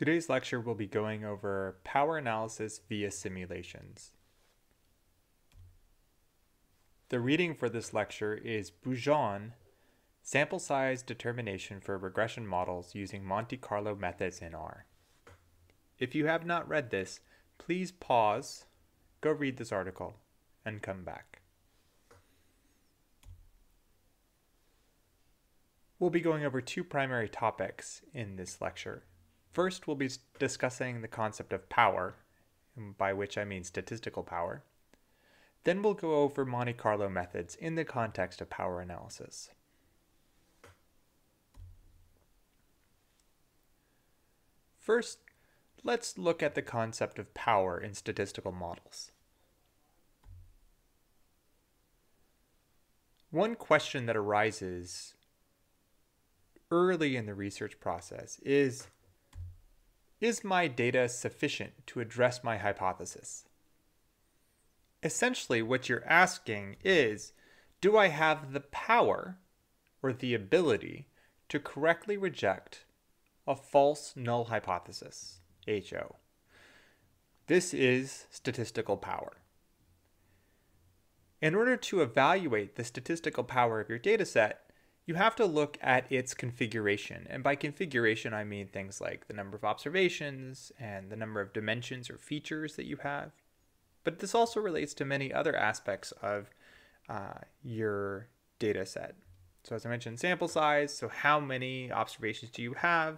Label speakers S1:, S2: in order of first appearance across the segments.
S1: Today's lecture will be going over power analysis via simulations. The reading for this lecture is Boujon, Sample Size Determination for Regression Models Using Monte Carlo Methods in R. If you have not read this, please pause, go read this article, and come back. We'll be going over two primary topics in this lecture. First, we'll be discussing the concept of power, by which I mean statistical power. Then we'll go over Monte Carlo methods in the context of power analysis. First, let's look at the concept of power in statistical models. One question that arises early in the research process is my data sufficient to address my hypothesis? Essentially, what you're asking is, do I have the power or the ability to correctly reject a false null hypothesis, HO? This is statistical power. In order to evaluate the statistical power of your data set, you have to look at its configuration. And by configuration, I mean things like the number of observations and the number of dimensions or features that you have. But this also relates to many other aspects of your data set. So as I mentioned, sample size. So how many observations do you have?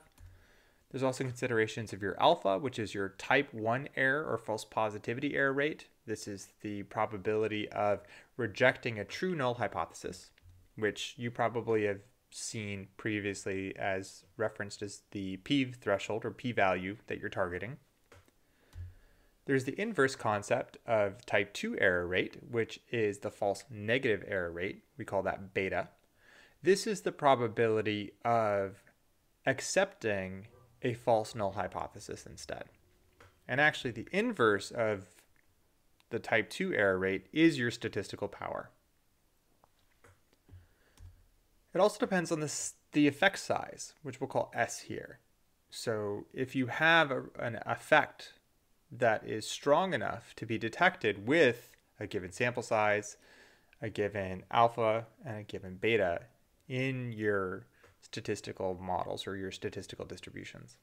S1: There's also considerations of your alpha, which is your type 1 error or false positivity error rate. This is the probability of rejecting a true null hypothesis, which you probably have seen previously as referenced as the p threshold or p-value that you're targeting. There's the inverse concept of type 2 error rate, which is the false negative error rate. We call that beta. This is the probability of accepting a false null hypothesis instead. And actually the inverse of the type 2 error rate is your statistical power. It also depends on the effect size, which we'll call S here. So if you have an effect that is strong enough to be detected with a given sample size, a given alpha, and a given beta in your statistical models or your statistical distributions.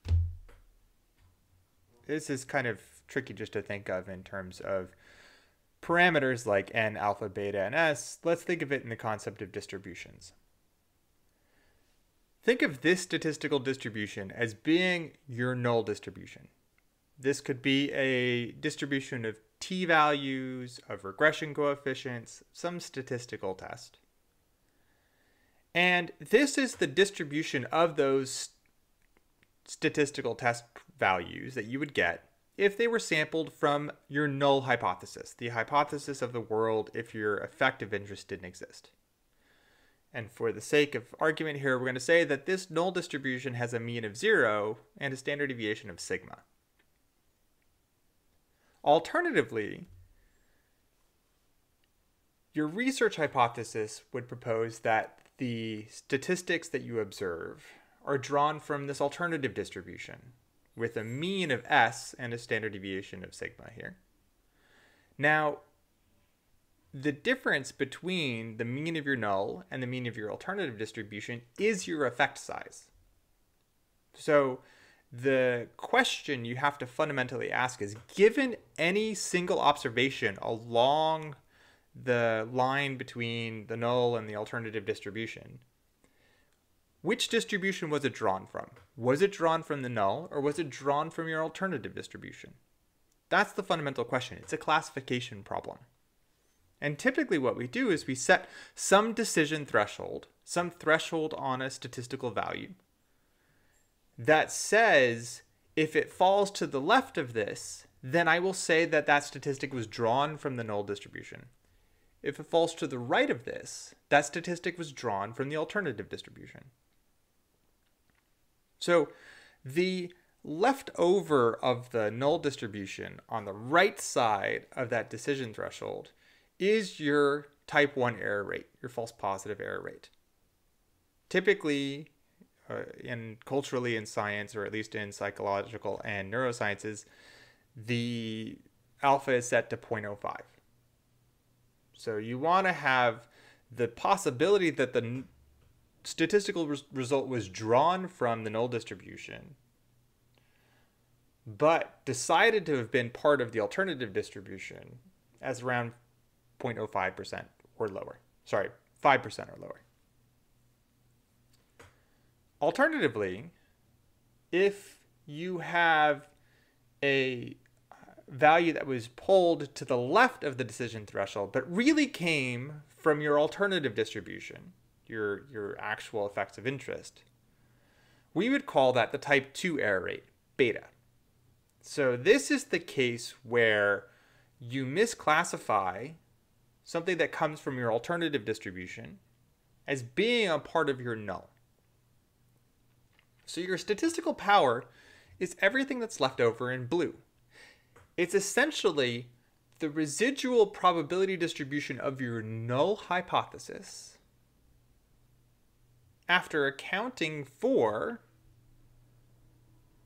S1: This is kind of tricky just to think of in terms of parameters like n, alpha, beta, and s. Let's think of it in the concept of distributions. Think of this statistical distribution as being your null distribution. This could be a distribution of t-values, of regression coefficients, some statistical test. And this is the distribution of those statistical test values that you would get if they were sampled from your null hypothesis, the hypothesis of the world if your effect of interest didn't exist. And for the sake of argument here, we're going to say that this null distribution has a mean of 0 and a standard deviation of sigma. Alternatively, your research hypothesis would propose that the statistics that you observe are drawn from this alternative distribution with a mean of S and a standard deviation of sigma here. Now, the difference between the mean of your null and the mean of your alternative distribution is your effect size. So the question you have to fundamentally ask is, given any single observation along the line between the null and the alternative distribution, which distribution was it drawn from? Was it drawn from the null or was it drawn from your alternative distribution? That's the fundamental question. It's a classification problem. And typically what we do is we set some decision threshold, some threshold on a statistical value that says if it falls to the left of this, then I will say that that statistic was drawn from the null distribution. If it falls to the right of this, that statistic was drawn from the alternative distribution. So the leftover of the null distribution on the right side of that decision threshold is your type 1 error rate, your false positive error rate. Typically, in culturally in science, or at least in psychological and neurosciences, the alpha is set to 0.05. So you want to have the possibility that the statistical result was drawn from the null distribution, but decided to have been part of the alternative distribution as around 0.05% or lower. Sorry, 5% or lower. Alternatively, if you have a value that was pulled to the left of the decision threshold, but really came from your alternative distribution, your actual effects of interest, we would call that the type 2 error rate, beta. So this is the case where you misclassify something that comes from your alternative distribution as being a part of your null. So your statistical power is everything that's left over in blue. It's essentially the residual probability distribution of your null hypothesis after accounting for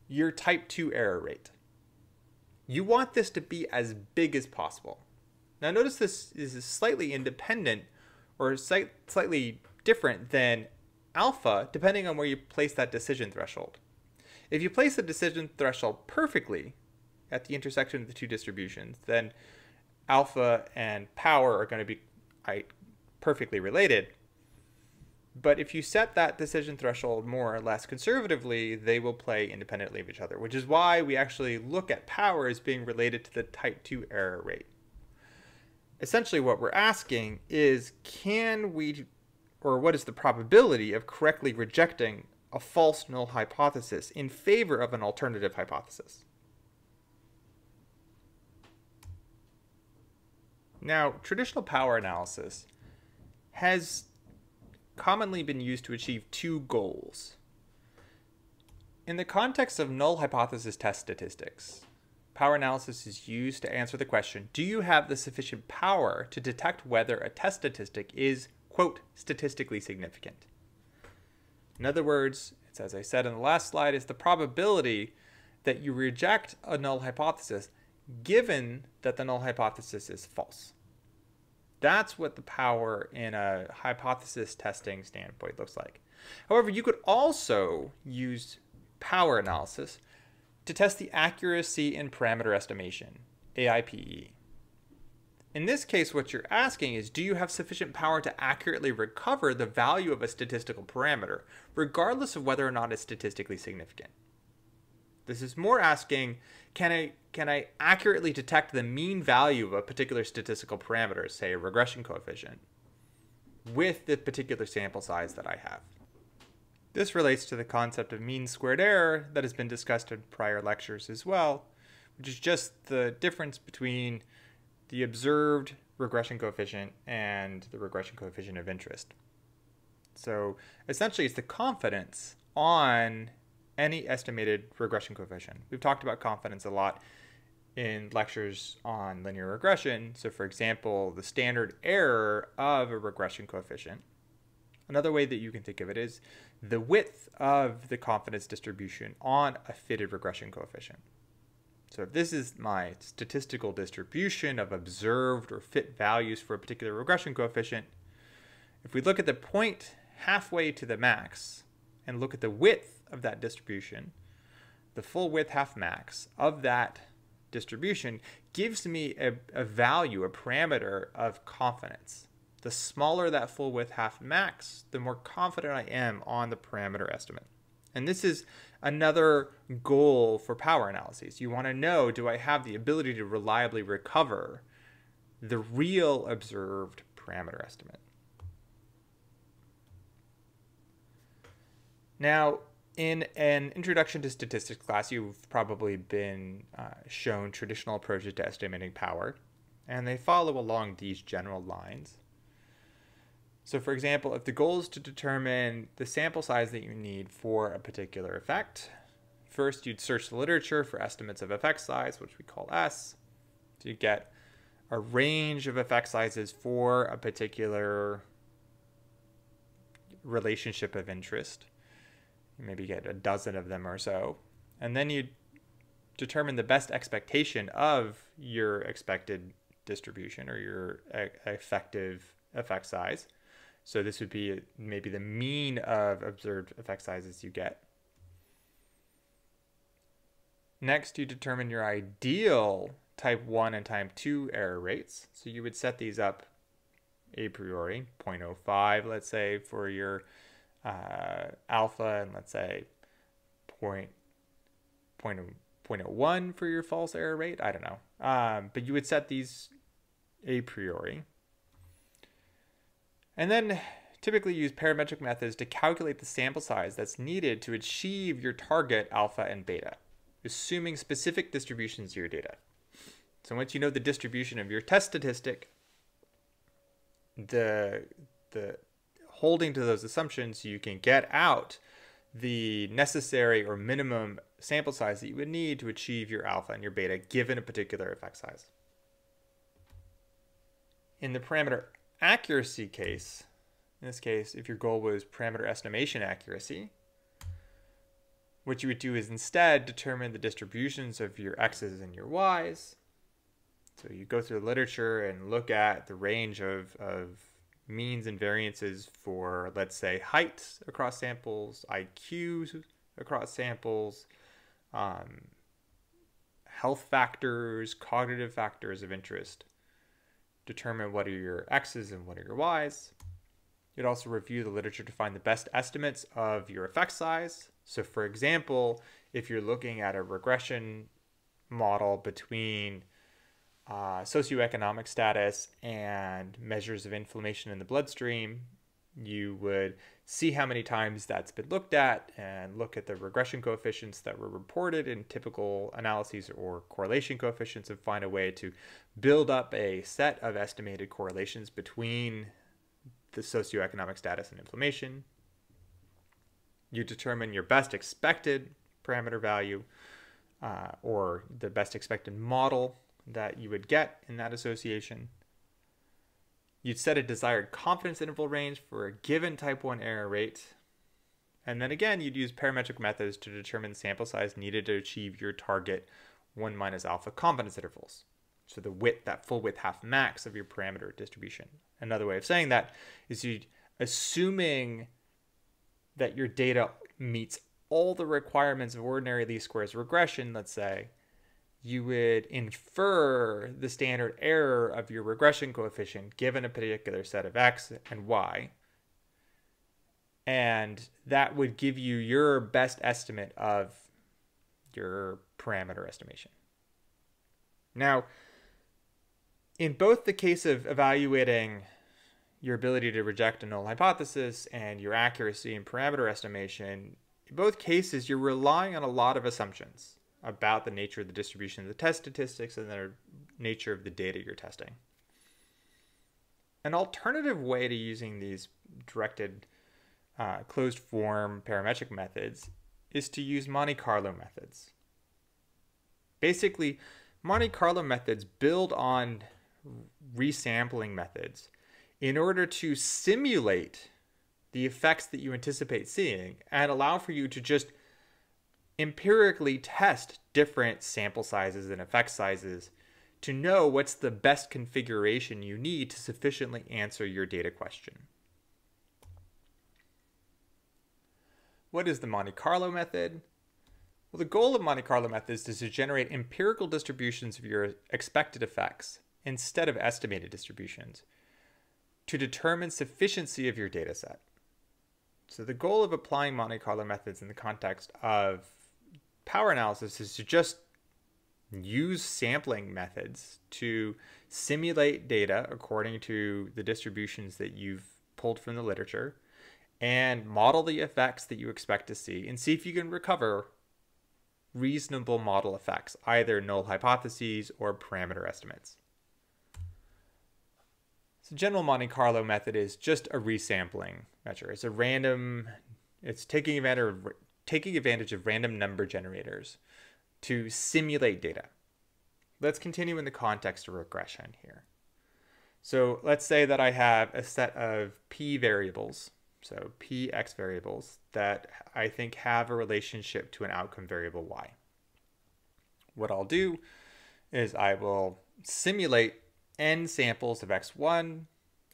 S1: your type 2 error rate. You want this to be as big as possible. Now notice this is slightly independent or slightly different than alpha, depending on where you place that decision threshold. If you place the decision threshold perfectly at the intersection of the two distributions, then alpha and power are going to be perfectly related. But if you set that decision threshold more or less conservatively, they will play independently of each other, which is why we actually look at power as being related to the type 2 error rate. Essentially what we're asking is, what is the probability of correctly rejecting a false null hypothesis in favor of an alternative hypothesis? Now, traditional power analysis has commonly been used to achieve two goals. In the context of null hypothesis test statistics, power analysis is used to answer the question, do you have the sufficient power to detect whether a test statistic is, quote, statistically significant? In other words, it's, as I said in the last slide, is the probability that you reject a null hypothesis given that the null hypothesis is false. That's what the power in a hypothesis testing standpoint looks like. However, you could also use power analysis to test the accuracy in parameter estimation, AIPE. In this case, what you're asking is, do you have sufficient power to accurately recover the value of a statistical parameter, regardless of whether or not it's statistically significant? This is more asking, can I accurately detect the mean value of a particular statistical parameter, say a regression coefficient, with the particular sample size that I have? This relates to the concept of mean squared error that has been discussed in prior lectures as well, which is just the difference between the observed regression coefficient and the regression coefficient of interest. So essentially it's the confidence on any estimated regression coefficient. We've talked about confidence a lot in lectures on linear regression. So for example, the standard error of a regression coefficient. Another way that you can think of it is the width of the confidence distribution on a fitted regression coefficient. So if this is my statistical distribution of observed or fit values for a particular regression coefficient, if we look at the point halfway to the max and look at the width of that distribution, the full width half max of that distribution gives me a value, a parameter of confidence. The smaller that full width half max, the more confident I am on the parameter estimate. And this is another goal for power analyses. You want to know, do I have the ability to reliably recover the real observed parameter estimate? Now, in an introduction to statistics class, you've probably been shown traditional approaches to estimating power, and they follow along these general lines. So for example, if the goal is to determine the sample size that you need for a particular effect, first you'd search the literature for estimates of effect size, which we call S. So you get a range of effect sizes for a particular relationship of interest. You maybe get a dozen of them or so. And then you determine the best expectation of your expected distribution or your effective effect size. So this would be maybe the mean of observed effect sizes you get. Next, you determine your ideal type 1 and type 2 error rates. So you would set these up a priori, 0.05, let's say, for your alpha, and let's say 0.01 for your false error rate. I don't know. But you would set these a priori. And then typically use parametric methods to calculate the sample size that's needed to achieve your target alpha and beta, assuming specific distributions of your data. So once you know the distribution of your test statistic, the holding to those assumptions, you can get out the necessary or minimum sample size that you would need to achieve your alpha and your beta given a particular effect size. In the parameter accuracy case, in this case, if your goal was parameter estimation accuracy, what you would do is instead determine the distributions of your x's and your y's. So you go through the literature and look at the range of means and variances for, let's say, height across samples, IQs across samples, health factors, cognitive factors of interest. Determine what are your x's and what are your y's. You'd also review the literature to find the best estimates of your effect size. So for example, if you're looking at a regression model between socioeconomic status and measures of inflammation in the bloodstream, you would see how many times that's been looked at and look at the regression coefficients that were reported in typical analyses or correlation coefficients and find a way to build up a set of estimated correlations between the socioeconomic status and inflammation. You determine your best expected parameter value or the best expected model that you would get in that association. You'd set a desired confidence interval range for a given type 1 error rate. And then again, you'd use parametric methods to determine the sample size needed to achieve your target 1 minus alpha confidence intervals. So the width, that full width half max of your parameter distribution. Another way of saying that is assuming that your data meets all the requirements of ordinary least squares regression, let's say, you would infer the standard error of your regression coefficient given a particular set of x and y. And that would give you your best estimate of your parameter estimation. Now, in both the case of evaluating your ability to reject a null hypothesis and your accuracy in parameter estimation, in both cases, you're relying on a lot of assumptions about the nature of the distribution of the test statistics and the nature of the data you're testing. An alternative way to using these directed closed form parametric methods is to use Monte Carlo methods. Basically, Monte Carlo methods build on resampling methods in order to simulate the effects that you anticipate seeing and allow for you to just empirically test different sample sizes and effect sizes to know what's the best configuration you need to sufficiently answer your data question. What is the Monte Carlo method? Well, the goal of Monte Carlo methods is to generate empirical distributions of your expected effects instead of estimated distributions to determine sufficiency of your data set. So the goal of applying Monte Carlo methods in the context of power analysis is to just use sampling methods to simulate data according to the distributions that you've pulled from the literature and model the effects that you expect to see and see if you can recover reasonable model effects, either null hypotheses or parameter estimates. So general Monte Carlo method is just a resampling measure. It's taking advantage of random number generators to simulate data. Let's continue in the context of regression here. So let's say that I have a set of p variables. so p x variables that I think have a relationship to an outcome variable y. What I'll do is I will simulate n samples of x1,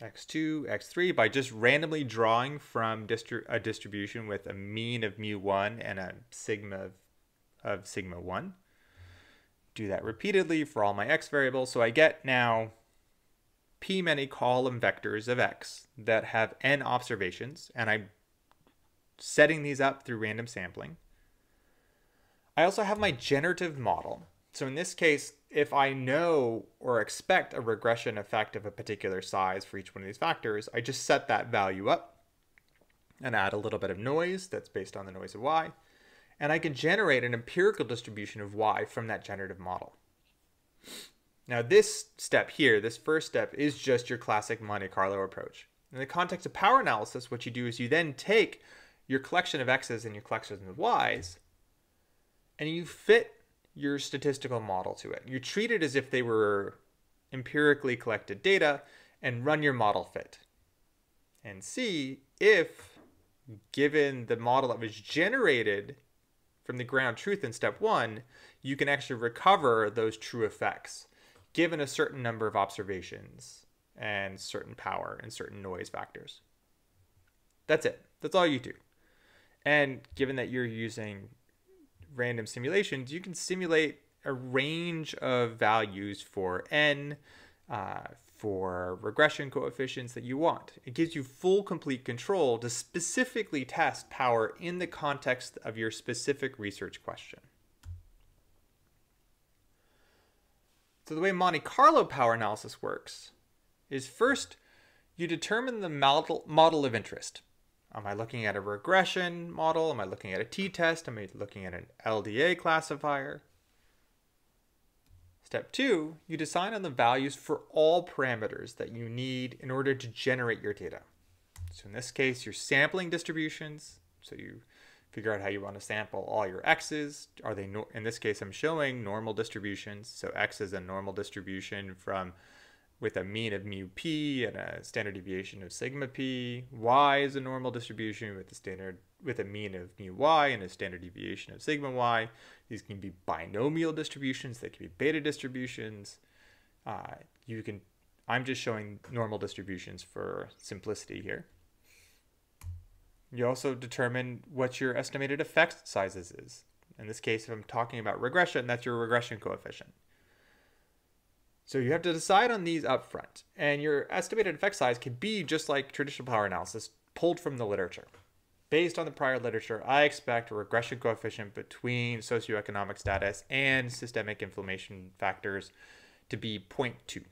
S1: x2, x3 by just randomly drawing from a distribution with a mean of mu1 and a sigma of sigma 1. Do that repeatedly for all my x variables. So I get now p many column vectors of x that have n observations, and I'm setting these up through random sampling. I also have my generative model. So in this case, if I know or expect a regression effect of a particular size for each one of these factors, I just set that value up and add a little bit of noise that's based on the noise of y, and I can generate an empirical distribution of y from that generative model. Now this step here, this first step, is just your classic Monte Carlo approach. In the context of power analysis, what you do is you then take your collection of x's and your collection of y's, and you fit your statistical model to it. You treat it as if they were empirically collected data and run your model fit and see if, given the model that was generated from the ground truth in step 1, you can actually recover those true effects given a certain number of observations and certain power and certain noise factors. That's it. That's all you do. And given that you're using random simulations, you can simulate a range of values for n, for regression coefficients that you want. It gives you full, complete control to specifically test power in the context of your specific research question. So the way Monte Carlo power analysis works is first you determine the model of interest. Am I looking at a regression model? Am I looking at a t-test? Am I looking at an LDA classifier? Step 2, you decide on the values for all parameters that you need in order to generate your data. So in this case, you're sampling distributions. So you figure out how you want to sample all your x's. Are they, in this case, I'm showing normal distributions. So x is a normal distribution with a mean of mu p and a standard deviation of sigma p. Y is a normal distribution with a mean of mu y and a standard deviation of sigma y. These can be binomial distributions. They can be beta distributions. I'm just showing normal distributions for simplicity here. You also determine what your estimated effect sizes is. In this case, if I'm talking about regression, that's your regression coefficient. So you have to decide on these up front. And your estimated effect size can be just like traditional power analysis, pulled from the literature. Based on the prior literature, I expect a regression coefficient between socioeconomic status and systemic inflammation factors to be 0.2.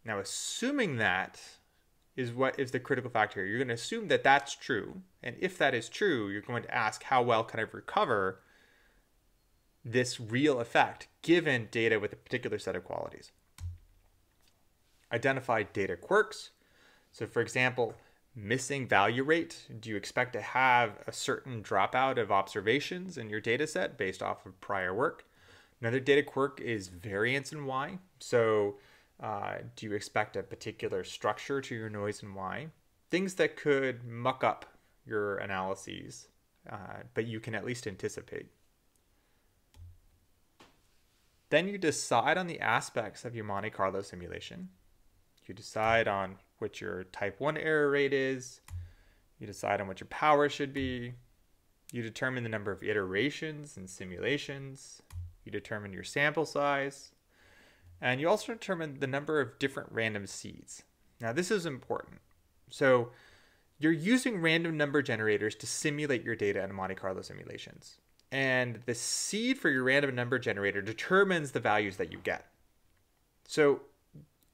S1: Now, assuming that is what is the critical factor here. You're going to assume that that's true. And if that is true, you're going to ask, how well can I recover this real effect given data with a particular set of qualities? Identify data quirks. So for example, missing value rate. Do you expect to have a certain dropout of observations in your data set based off of prior work? Another data quirk is variance in Y. So do you expect a particular structure to your noise in Y? Things that could muck up your analyses, but you can at least anticipate. Then you decide on the aspects of your Monte Carlo simulation. You decide on what your type 1 error rate is. You decide on what your power should be. You determine the number of iterations and simulations. You determine your sample size. And you also determine the number of different random seeds. Now this is important. So you're using random number generators to simulate your data in Monte Carlo simulations. And the seed for your random number generator determines the values that you get. So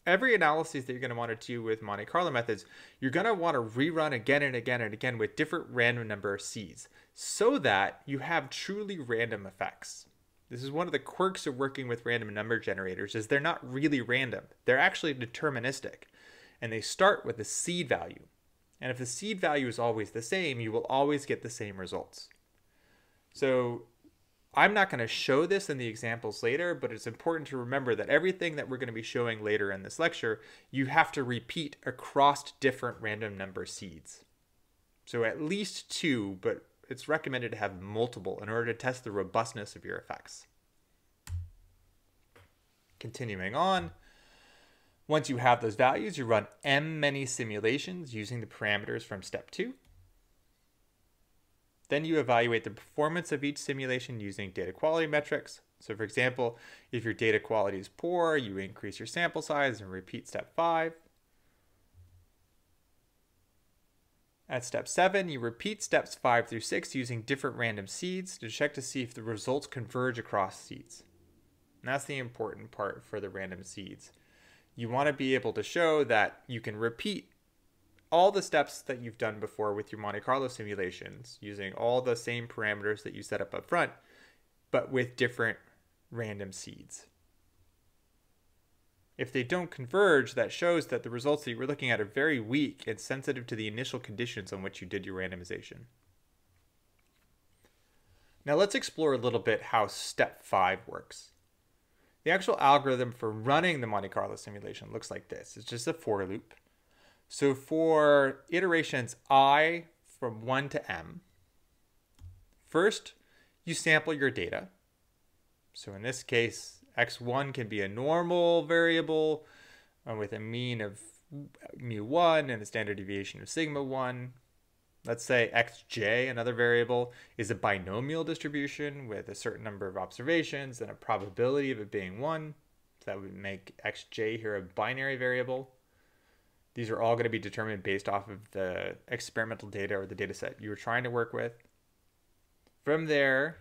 S1: every analysis that you're going to want to do with Monte Carlo methods, you're going to want to rerun again and again and again with different random number of seeds so that you have truly random effects. This is one of the quirks of working with random number generators is they're not really random. They're actually deterministic. And they start with a seed value. And if the seed value is always the same, you will always get the same results. So I'm not going to show this in the examples later, but it's important to remember that everything that we're going to be showing later in this lecture, you have to repeat across different random number seeds. So at least 2, but it's recommended to have multiple in order to test the robustness of your effects. Continuing on, once you have those values, you run many simulations using the parameters from step 2. Then you evaluate the performance of each simulation using data quality metrics. So for example, if your data quality is poor, you increase your sample size and repeat step 5. At step 7, you repeat steps 5 through 6 using different random seeds to check to see if the results converge across seeds. And that's the important part for the random seeds. You want to be able to show that you can repeat all the steps that you've done before with your Monte Carlo simulations using all the same parameters that you set up front, but with different random seeds. If they don't converge, that shows that the results that you were looking at are very weak and sensitive to the initial conditions on which you did your randomization. Now let's explore a little bit how step 5 works. The actual algorithm for running the Monte Carlo simulation looks like this. It's just a for loop. So for iterations I from 1 to m, first you sample your data. So in this case, x1 can be a normal variable with a mean of mu1 and a standard deviation of sigma 1. Let's say xj, another variable, is a binomial distribution with a certain number of observations and a probability of it being 1. So that would make xj here a binary variable. These are all going to be determined based off of the experimental data or the data set you were trying to work with. From there,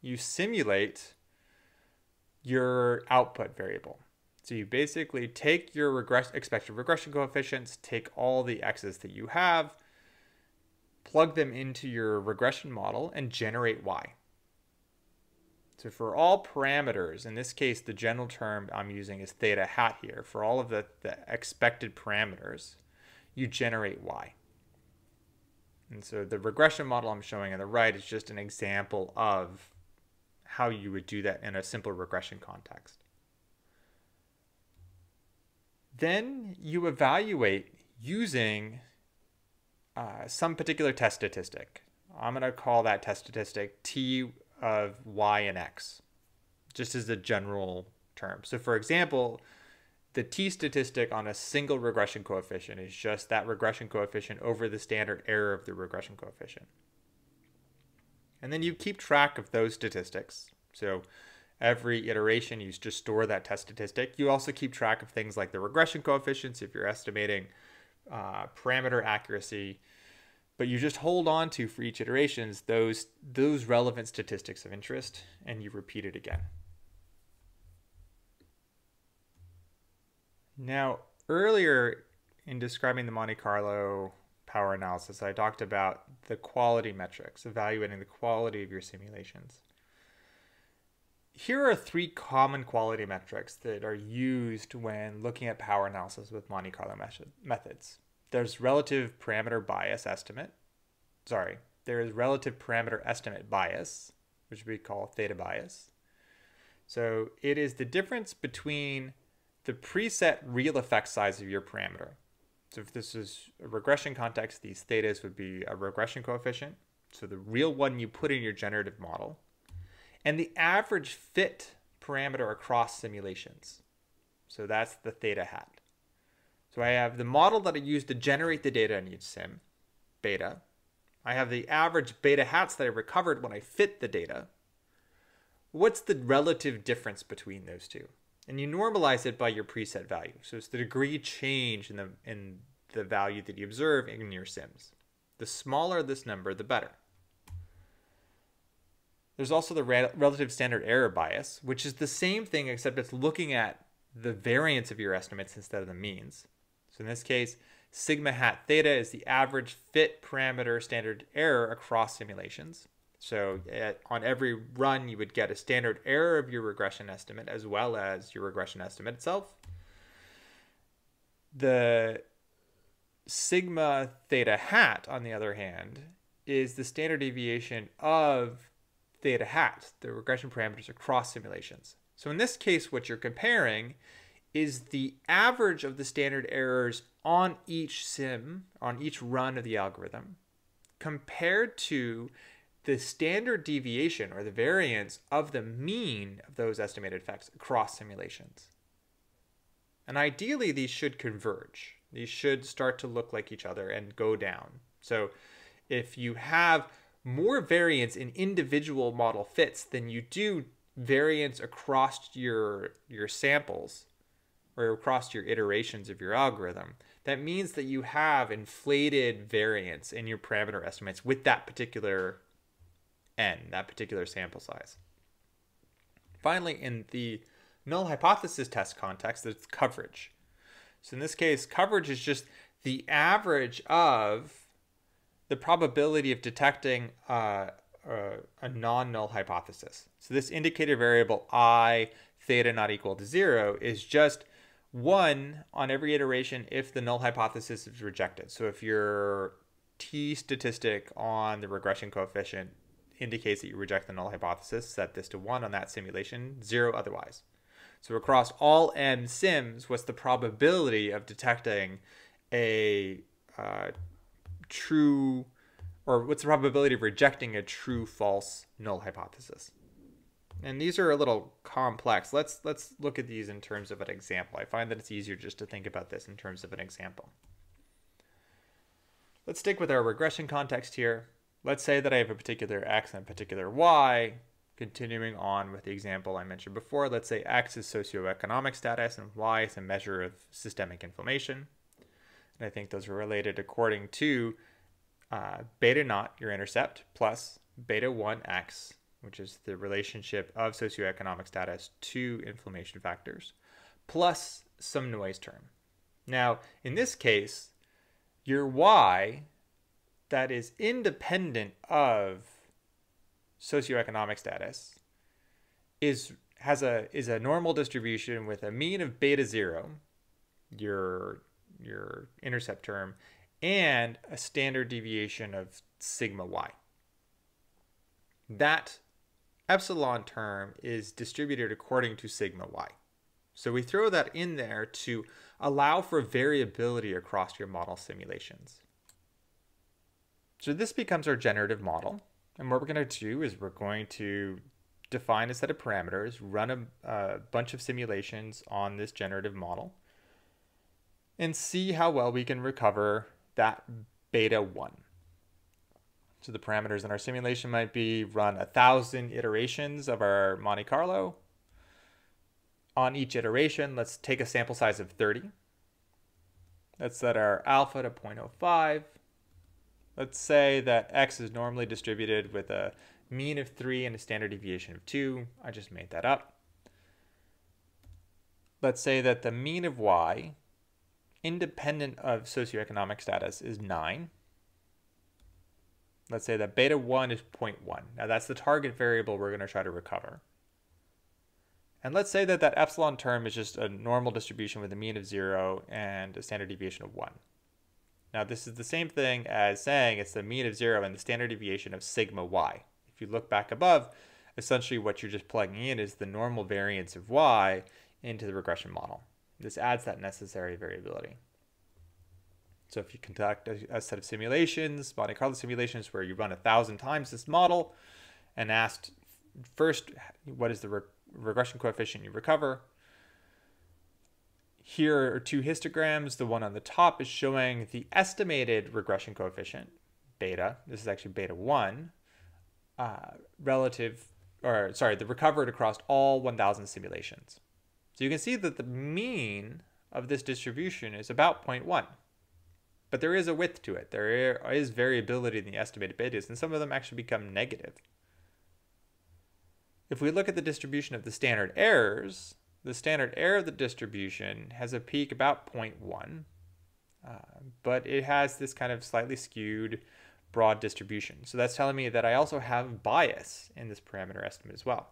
S1: you simulate your output variable. So you basically take your expected regression coefficients, take all the x's that you have, plug them into your regression model, and generate y. So for all parameters, in this case, the general term I'm using is theta hat here. For all of the expected parameters, you generate y. And so the regression model I'm showing on the right is just an example of how you would do that in a simple regression context. Then you evaluate using some particular test statistic. I'm going to call that test statistic T of y and x, just as a general term. So for example, the t statistic on a single regression coefficient is just that regression coefficient over the standard error of the regression coefficient. And then you keep track of those statistics. So every iteration, you just store that test statistic. You also keep track of things like the regression coefficients if you're estimating parameter accuracy. But you just hold on to, for each iterations, those relevant statistics of interest, and you repeat it again. Now, earlier in describing the Monte Carlo power analysis, I talked about the quality metrics, evaluating the quality of your simulations. Here are 3 common quality metrics that are used when looking at power analysis with Monte Carlo methods. There's relative parameter bias estimate. There is relative parameter estimate bias, which we call theta bias. So it is the difference between the preset real effect size of your parameter. So if this is a regression context, these thetas would be a regression coefficient. So the real one you put in your generative model. And the average fit parameter across simulations. So that's the theta hat. So I have the model that I use to generate the data in each sim, beta. I have the average beta hats that I recovered when I fit the data. What's the relative difference between those two? And you normalize it by your preset value. So it's the degree change in the value that you observe in your sims. The smaller this number, the better. There's also the relative standard error bias, which is the same thing except it's looking at the variance of your estimates instead of the means. So in this case, sigma hat theta is the average fit parameter standard error across simulations. So on every run, you would get a standard error of your regression estimate as well as your regression estimate itself. The sigma theta hat, on the other hand, is the standard deviation of theta hat, the regression parameters across simulations. So in this case, what you're comparing is the average of the standard errors on each sim, on each run of the algorithm, compared to the standard deviation or the variance of the mean of those estimated effects across simulations. And ideally, these should converge. These should start to look like each other and go down. So if you have more variance in individual model fits than you do variance across your samples or across your iterations of your algorithm, that means that you have inflated variance in your parameter estimates with that particular n, that particular sample size. Finally, in the null hypothesis test context, it's coverage. So in this case, coverage is just the average of the probability of detecting a non-null hypothesis. So this indicator variable I, theta not equal to 0, is just 1 on every iteration if the null hypothesis is rejected. So if your t statistic on the regression coefficient indicates that you reject the null hypothesis, set this to 1 on that simulation, 0 otherwise. So across all n sims, what's the probability of detecting a true, or what's the probability of rejecting a true-false null hypothesis? And these are a little complex. Let's look at these in terms of an example. I find that it's easier just to think about this in terms of an example. Let's stick with our regression context here. Let's say that I have a particular x and a particular y. Continuing on with the example I mentioned before, let's say x is socioeconomic status and y is a measure of systemic inflammation. And I think those are related according to beta naught, your intercept, plus beta 1x, which is the relationship of socioeconomic status to inflammation factors, plus some noise term. Now, in this case, your y that is independent of socioeconomic status is a normal distribution with a mean of beta 0, your intercept term, and a standard deviation of sigma y. That epsilon term is distributed according to sigma y. So we throw that in there to allow for variability across your model simulations. So this becomes our generative model. And what we're going to do is we're going to define a set of parameters, run a bunch of simulations on this generative model, and see how well we can recover that beta 1. So the parameters in our simulation might be run 1,000 iterations of our Monte Carlo. On each iteration, let's take a sample size of 30. Let's set our alpha to 0.05. Let's say that x is normally distributed with a mean of 3 and a standard deviation of 2. I just made that up. Let's say that the mean of y, independent of socioeconomic status, is 9. Let's say that beta 1 is 0.1. Now that's the target variable we're going to try to recover. And let's say that that epsilon term is just a normal distribution with a mean of 0 and a standard deviation of 1. Now this is the same thing as saying it's the mean of 0 and the standard deviation of sigma y. If you look back above, essentially what you're just plugging in is the normal variance of y into the regression model. This adds that necessary variability. So if you conduct a set of simulations, Monte Carlo simulations, where you run 1,000 times this model and asked first, what is the regression coefficient you recover? Here are two histograms. The one on the top is showing the estimated regression coefficient, beta. This is actually beta 1, the recovered across all 1,000 simulations. So you can see that the mean of this distribution is about 0.1. But there is a width to it. There is variability in the estimated betas, and some of them actually become negative. If we look at the distribution of the standard errors, the standard error of the distribution has a peak about 0.1, but it has this kind of slightly skewed broad distribution. So that's telling me that I also have bias in this parameter estimate as well.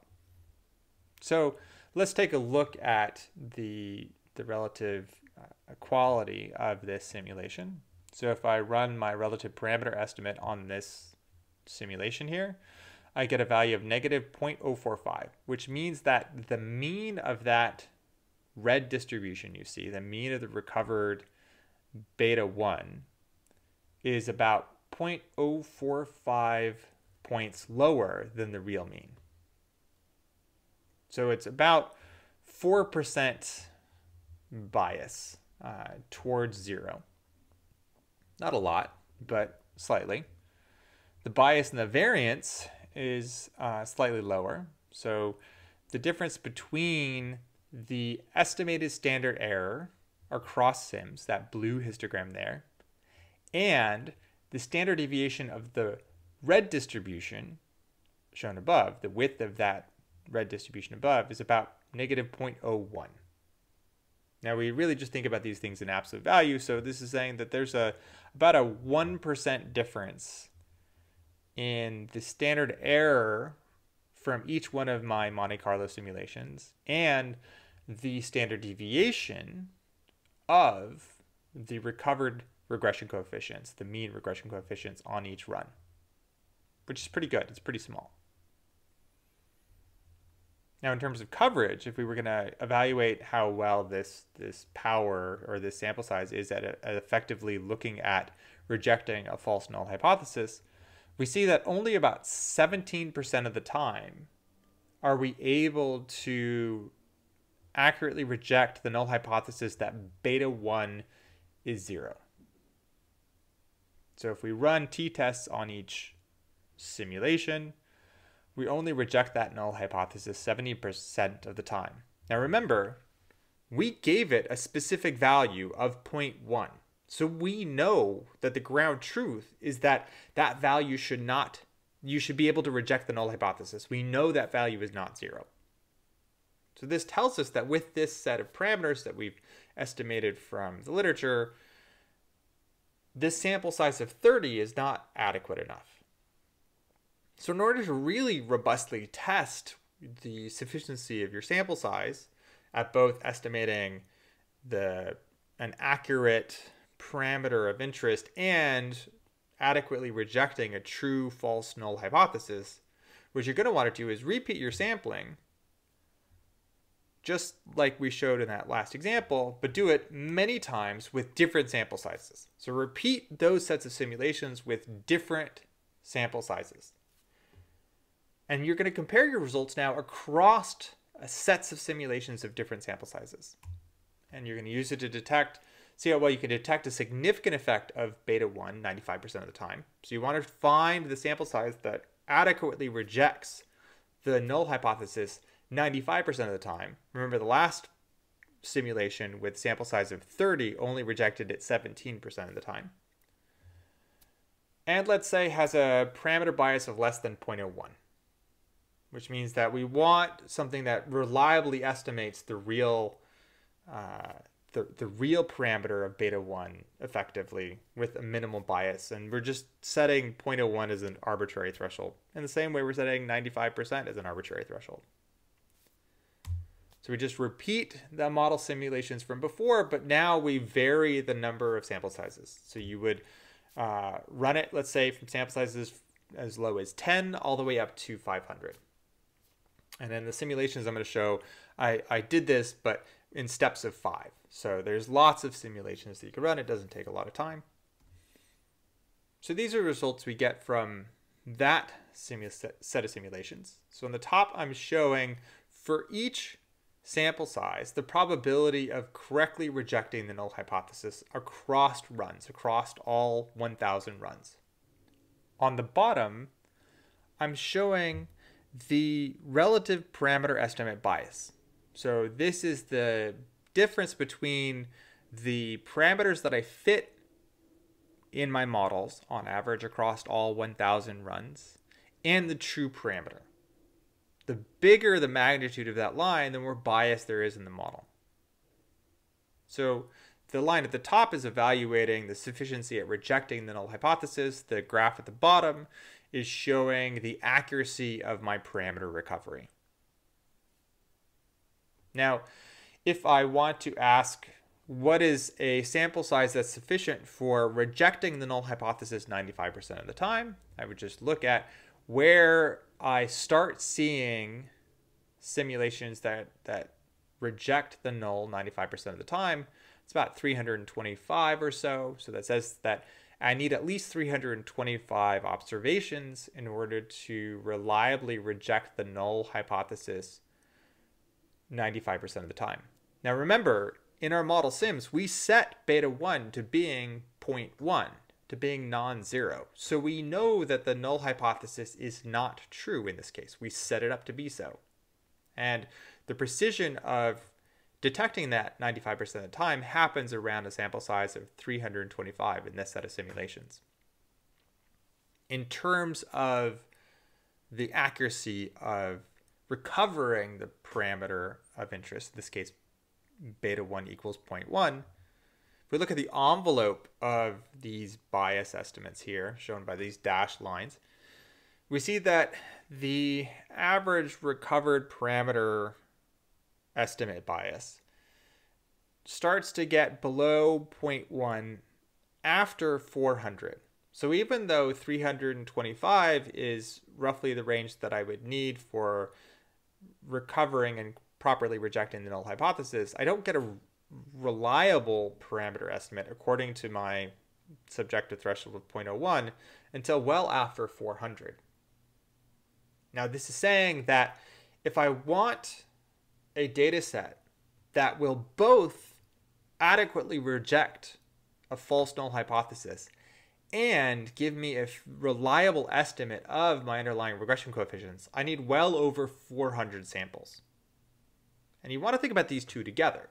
S1: So let's take a look at the relative quality of this simulation. So if I run my relative parameter estimate on this simulation here, I get a value of negative 0.045, which means that the mean of that red distribution you see, the mean of the recovered beta 1, is about 0.045 points lower than the real mean. So it's about 4% bias towards 0. Not a lot, but slightly. The bias and the variance is slightly lower. So the difference between the estimated standard error across SIMS, that blue histogram there, and the standard deviation of the red distribution shown above, the width of that red distribution above, is about negative 0.01. Now we really just think about these things in absolute value, so this is saying that there's about a 1% difference in the standard error from each one of my Monte Carlo simulations and the standard deviation of the recovered regression coefficients, the mean regression coefficients on each run, which is pretty good. It's pretty small. Now, in terms of coverage, if we were going to evaluate how well this power or this sample size is at effectively looking at rejecting a false null hypothesis, we see that only about 17% of the time are we able to accurately reject the null hypothesis that beta 1 is 0. So if we run t-tests on each simulation, we only reject that null hypothesis 70% of the time. Now remember, we gave it a specific value of 0.1. So we know that the ground truth is that that value you should be able to reject the null hypothesis. We know that value is not 0. So this tells us that with this set of parameters that we've estimated from the literature, this sample size of 30 is not adequate enough. So in order to really robustly test the sufficiency of your sample size at both estimating an accurate parameter of interest and adequately rejecting a true false null hypothesis, what you're going to want to do is repeat your sampling just like we showed in that last example, but do it many times with different sample sizes. So repeat those sets of simulations with different sample sizes. And you're going to compare your results now across sets of simulations of different sample sizes. And you're going to use it to see how well you can detect a significant effect of beta 1 95% of the time. So you want to find the sample size that adequately rejects the null hypothesis 95% of the time. Remember, the last simulation with sample size of 30 only rejected it 17% of the time. And let's say has a parameter bias of less than 0.01. Which means that we want something that reliably estimates the real parameter of beta 1 effectively with a minimal bias. And we're just setting 0.01 as an arbitrary threshold. In the same way we're setting 95% as an arbitrary threshold. So we just repeat the model simulations from before, but now we vary the number of sample sizes. So you would run it, let's say, from sample sizes as low as 10 all the way up to 500. And in the simulations I'm going to show, I did this, but in steps of 5. So there's lots of simulations that you can run. It doesn't take a lot of time. So these are the results we get from that set of simulations. So on the top, I'm showing for each sample size the probability of correctly rejecting the null hypothesis across runs, across all 1,000 runs. On the bottom, I'm showing the relative parameter estimate bias. So this is the difference between the parameters that I fit in my models on average across all 1,000 runs and the true parameter. The bigger the magnitude of that line, the more bias there is in the model. So the line at the top is evaluating the sufficiency at rejecting the null hypothesis. The graph at the bottom is showing the accuracy of my parameter recovery. Now, if I want to ask what is a sample size that's sufficient for rejecting the null hypothesis 95% of the time, I would just look at where I start seeing simulations that reject the null 95% of the time, it's about 325 or so. So that says that I need at least 325 observations in order to reliably reject the null hypothesis 95% of the time. Now remember, in our model sims, we set beta 1 to being 0.1, to being non-zero. So we know that the null hypothesis is not true in this case. We set it up to be so. And the precision of detecting that 95% of the time happens around a sample size of 325 in this set of simulations. In terms of the accuracy of recovering the parameter of interest, in this case beta 1 equals 0.1, if we look at the envelope of these bias estimates here, shown by these dashed lines, we see that the average recovered parameter estimate bias starts to get below 0.1 after 400. So even though 325 is roughly the range that I would need for recovering and properly rejecting the null hypothesis, I don't get a reliable parameter estimate according to my subjective threshold of 0.01 until well after 400. Now this is saying that if I want a data set that will both adequately reject a false null hypothesis and give me a reliable estimate of my underlying regression coefficients, I need well over 400 samples. And you want to think about these two together.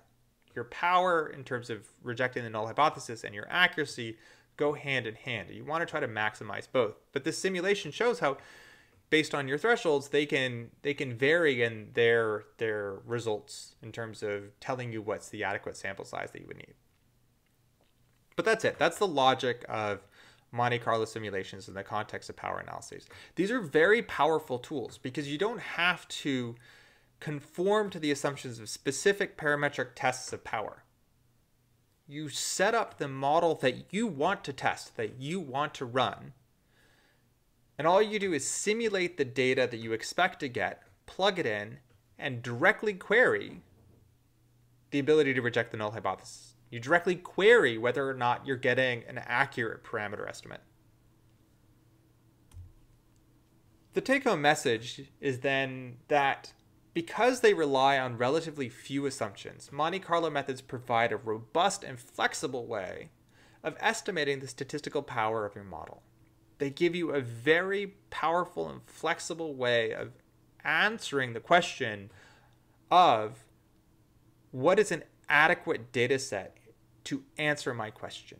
S1: Your power in terms of rejecting the null hypothesis and your accuracy go hand in hand. You want to try to maximize both. But this simulation shows how, based on your thresholds, they can vary in their results in terms of telling you what's the adequate sample size that you would need. But that's it. That's the logic of Monte Carlo simulations in the context of power analyses. These are very powerful tools because you don't have to conform to the assumptions of specific parametric tests of power. You set up the model that you want to test, that you want to run, and all you do is simulate the data that you expect to get, plug it in, and directly query the ability to reject the null hypothesis. You directly query whether or not you're getting an accurate parameter estimate. The take-home message is then that because they rely on relatively few assumptions, Monte Carlo methods provide a robust and flexible way of estimating the statistical power of your model. They give you a very powerful and flexible way of answering the question of what is an adequate data set to answer my question.